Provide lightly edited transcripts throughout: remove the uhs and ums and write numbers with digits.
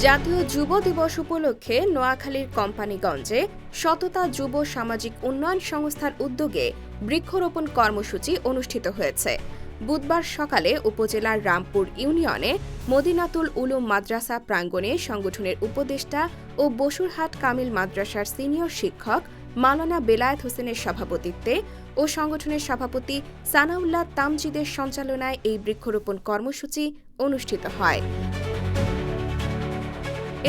জাতীয় যুব দিবস উপলক্ষে নোয়াখালীর কোম্পানীগঞ্জে সততা যুব সামাজিক উন্নয়ন সংস্থার উদ্যোগে বৃক্ষরোপণ কর্মসূচি অনুষ্ঠিত হয়েছে। বুধবার সকালে উপজেলার রামপুর ইউনিয়নে মদিনাতুল উলুম মাদ্রাসা প্রাঙ্গণে সংগঠনের উপদেষ্টা ও বসুরহাট কামিল মাদ্রাসার সিনিয়র শিক্ষক মাওলানা বেলায়েত হোসেনের সভাপতিত্বে ও সংগঠনের সভাপতি সানাউল্লাহ তামজিদের সঞ্চালনায় এই বৃক্ষরোপণ কর্মসূচি অনুষ্ঠিত হয়।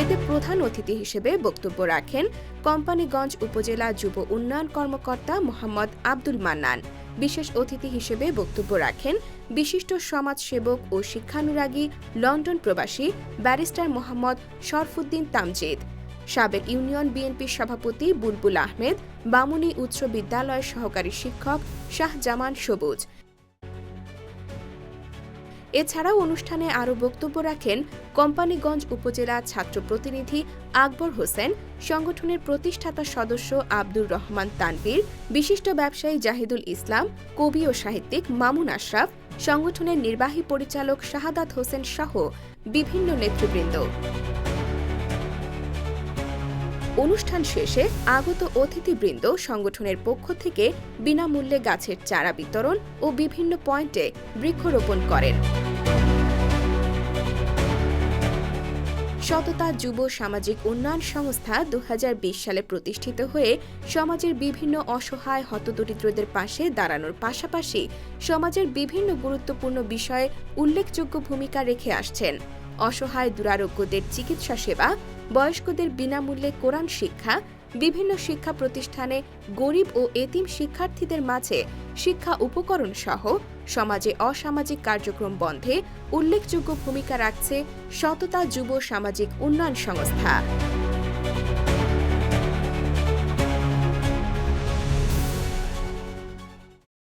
এতে প্রধান অতিথি হিসেবে বক্তব্য রাখেন কোম্পানীগঞ্জ উপজেলা যুব উন্নয়ন কর্মকর্তা মোহাম্মদ আব্দুল মান্নান। বিশেষ অতিথি হিসেবে বক্তব্য রাখেন বিশিষ্ট সমাজসেবক ও শিক্ষানুরাগী লন্ডন প্রবাসী ব্যারিস্টার মোহাম্মদ শরফুদ্দিন তামজিদ, সাবেক ইউনিয়ন বিএনপির সভাপতি বুলবুল আহমেদ, বামুনী উচ্চ বিদ্যালয়ের সহকারী শিক্ষক শাহজামান সবুজ। এছাড়াও অনুষ্ঠানে আরও বক্তব্য রাখেন কোম্পানীগঞ্জ উপজেলা ছাত্র প্রতিনিধি আকবর হোসেন, সংগঠনের প্রতিষ্ঠাতা সদস্য আব্দুর রহমান তানভীর, বিশিষ্ট ব্যবসায়ী জাহিদুল ইসলাম, কবি ও সাহিত্যিক মামুন আশরাফ, সংগঠনের নির্বাহী পরিচালক শাহাদাত হোসেন সহ বিভিন্ন নেতৃবৃন্দ। অনুষ্ঠান শেষে আগত অতিথিবৃন্দ সংগঠনের পক্ষ থেকে বিনামূল্যে গাছের চারা বিতরণ ও বিভিন্ন পয়েন্টে বৃক্ষরোপণ করেন। সততা যুব সামাজিক উন্নয়ন সংস্থা ২০২০ সালে প্রতিষ্ঠিত হয়ে সমাজের বিভিন্ন অসহায় হতদরিদ্রদের পাশে দাঁড়ানোর পাশাপাশি সমাজের বিভিন্ন গুরুত্বপূর্ণ বিষয়ে উল্লেখযোগ্য ভূমিকা রেখে আসছেন। অসহায় দুরারোগ্যদের চিকিৎসা সেবা, বয়স্কদের বিনামূল্যে কোরআন শিক্ষা, বিভিন্ন শিক্ষা প্রতিষ্ঠানে গরিব ও এতিম শিক্ষার্থীদের মাঝে শিক্ষা উপকরণ সহ সমাজে অসামাজিক কার্যক্রম বন্ধে উল্লেখযোগ্য ভূমিকা রাখছে সততা যুব সামাজিক উন্নয়ন সংস্থা।